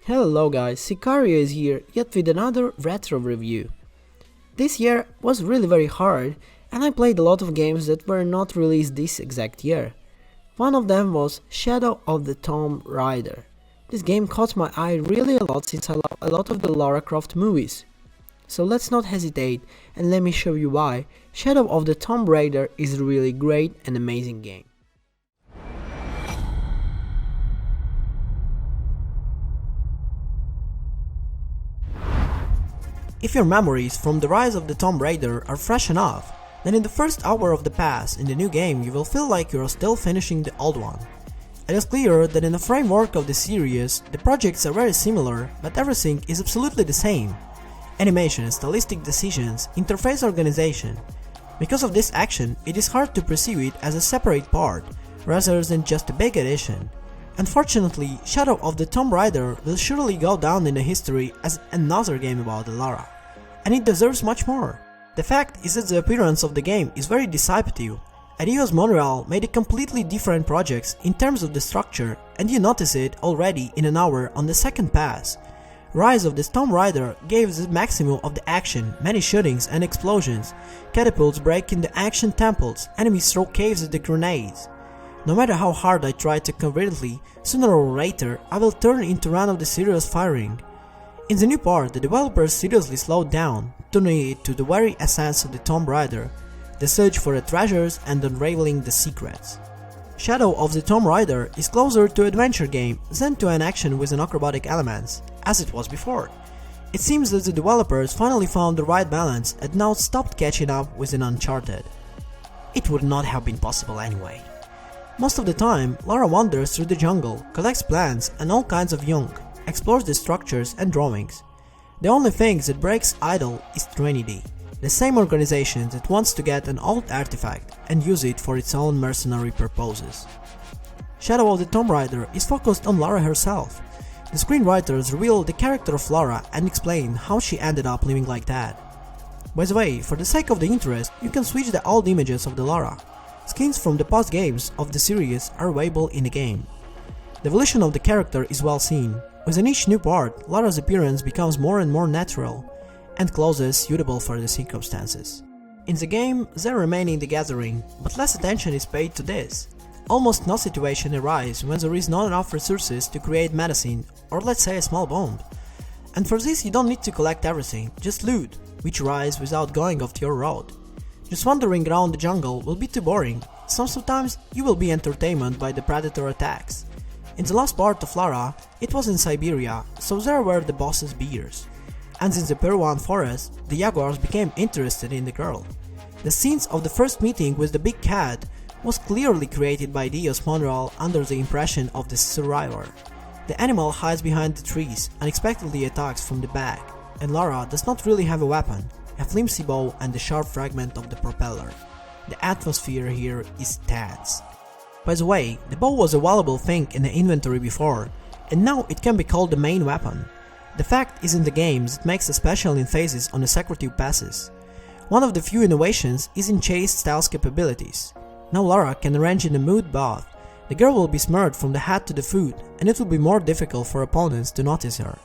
Hello guys, Sicario is here, yet with another retro review. This year was really very hard, and I played a lot of games that were not released this exact year. One of them was Shadow of the Tomb Raider. This game caught my eye really a lot since I love a lot of the Lara Croft movies. So let's not hesitate and let me show you why Shadow of the Tomb Raider is a really great and amazing game. If your memories from the Rise of the Tomb Raider are fresh enough, then in the first hour of the pass in the new game you will feel like you are still finishing the old one. It is clear that in the framework of the series, the projects are very similar, but everything is absolutely the same. Animation, stylistic decisions, interface organization. Because of this action, it is hard to perceive it as a separate part, rather than just a big addition. Unfortunately, Shadow of the Tomb Raider will surely go down in the history as another game about Lara, and it deserves much more. The fact is that the appearance of the game is very deceptive. Eidos Montreal made a completely different projects in terms of the structure, and you notice it already in an hour on the second pass. Rise of the Tomb Raider gave the maximum of the action, many shootings and explosions, catapults break in the ancient temples, enemies throw caves at the grenades. No matter how hard I try to covertly, sooner or later I will turn into one of the serious firing. In the new part, the developers seriously slowed down, turning it to the very essence of the Tomb Raider, the search for the treasures and unraveling the secrets. Shadow of the Tomb Raider is closer to an adventure game than to an action with an acrobatic elements, as it was before. It seems that the developers finally found the right balance and now stopped catching up with an Uncharted. It would not have been possible anyway. Most of the time, Lara wanders through the jungle, collects plants and all kinds of junk, explores the structures and drawings. The only thing that breaks idle is Trinity, the same organization that wants to get an old artifact and use it for its own mercenary purposes. Shadow of the Tomb Raider is focused on Lara herself. The screenwriters reveal the character of Lara and explain how she ended up living like that. By the way, for the sake of the interest, you can switch the old images of the Lara. Skins from the past games of the series are available in the game. The evolution of the character is well seen. With each new part, Lara's appearance becomes more and more natural, and clothes suitable for the circumstances. In the game, they remain in the gathering, but less attention is paid to this. Almost no situation arises when there is not enough resources to create medicine, or let's say a small bomb. And for this you don't need to collect everything, just loot, which arises without going off your road. Just wandering around the jungle will be too boring, so sometimes you will be entertained by the predator attacks. In the last part of Lara, it was in Siberia, so there were the boss's bears. And in the Peruvian forest, the jaguars became interested in the girl. The scenes of the first meeting with the big cat was clearly created by Eidos Montreal under the impression of the survivor. The animal hides behind the trees, unexpectedly attacks from the back, and Lara does not really have a weapon, a flimsy bow and a sharp fragment of the propeller. The atmosphere here is tense. By the way, the bow was a valuable thing in the inventory before, and now it can be called the main weapon. The fact is in the games it makes a special in phases on the secretive passes. One of the few innovations is in chase stealth capabilities. Now Lara can arrange in a mood bath. The girl will be smeared from the head to the foot, and it will be more difficult for opponents to notice her.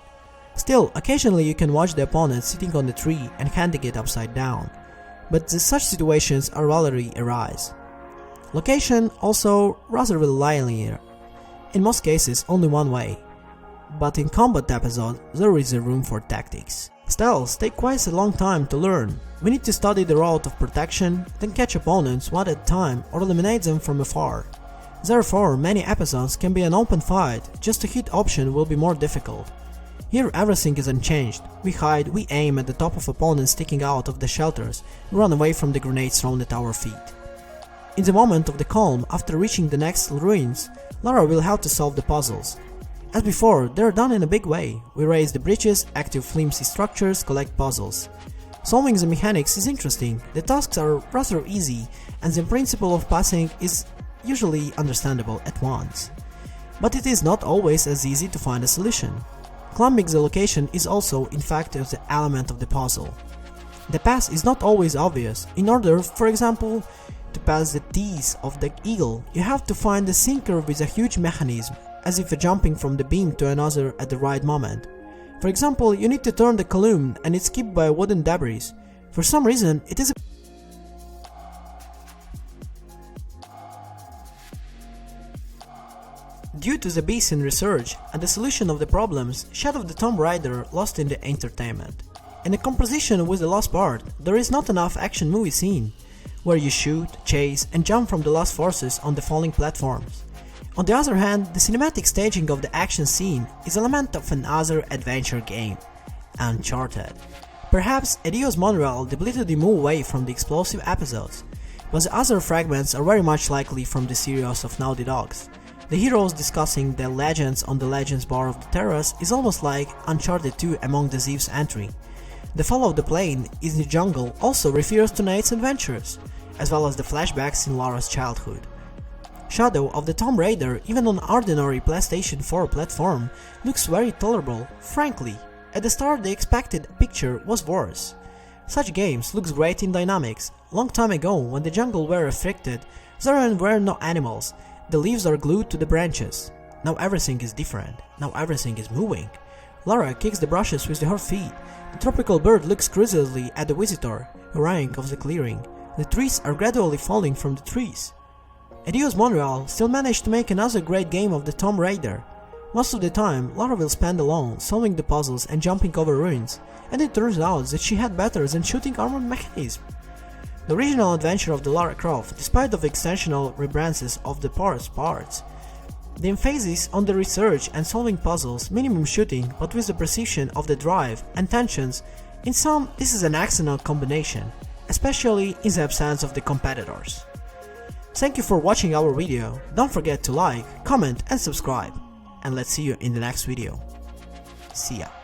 Still, occasionally you can watch the opponent sitting on the tree and handing it upside down, but such situations are rarely arise. Location also rather linear, in most cases only one way, but in combat episodes there is a room for tactics. Stealths take quite a long time to learn. We need to study the route of protection, then catch opponents one at a time or eliminate them from afar. Therefore, many episodes can be an open fight, just a hit option will be more difficult. Here everything is unchanged. We hide, we aim at the top of opponents sticking out of the shelters, we run away from the grenades thrown at our feet. In the moment of the calm, after reaching the next ruins, Lara will have to solve the puzzles. As before, they are done in a big way. We raise the bridges, active flimsy structures, collect puzzles. Solving the mechanics is interesting, the tasks are rather easy, and the principle of passing is usually understandable at once. But it is not always as easy to find a solution. Climbing the location is also in fact an element of the puzzle. The pass is not always obvious. In order, for example, to pass the teeth of the eagle, you have to find a sinker with a huge mechanism, as if jumping from the beam to another at the right moment. For example, you need to turn the column and it's kept by wooden debris. For some reason, it is Due to the beast in research and the solution of the problems, Shadow of the Tomb Raider lost in the entertainment. In the composition with the last part, there is not enough action movie scene, where you shoot, chase and jump from the lost forces on the falling platforms. On the other hand, the cinematic staging of the action scene is an element of another adventure game, Uncharted. Perhaps Eidos Montreal deliberately moved away from the explosive episodes, but the other fragments are very much likely from the series of Naughty Dogs. The heroes discussing the legends on the Legends bar of the terrace is almost like Uncharted 2 Among the Thieves entry. The fall of the plane in the jungle also refers to Nate's adventures, as well as the flashbacks in Lara's childhood. Shadow of the Tomb Raider, even on ordinary PlayStation 4 platform, looks very tolerable. Frankly, at the start the expected picture was worse. Such games looks great in dynamics. Long time ago, when the jungle were affected, there were no animals. The leaves are glued to the branches. Now everything is different. Now everything is moving. Lara kicks the brushes with her feet. The tropical bird looks curiously at the visitor, hurrying of the clearing. The trees are gradually falling from the trees. Eidos Montreal still managed to make another great game of the Tomb Raider. Most of the time, Lara will spend alone, solving the puzzles and jumping over ruins, and it turns out that she had better than shooting armored mechanism. The original adventure of the Lara Croft, despite of extensional rebrands of the parts, the emphasis on the research and solving puzzles, minimum shooting but with the precision of the drive and tensions, in sum this is an excellent combination, especially in the absence of the competitors. Thank you for watching our video, don't forget to like, comment and subscribe, and let's see you in the next video. See ya.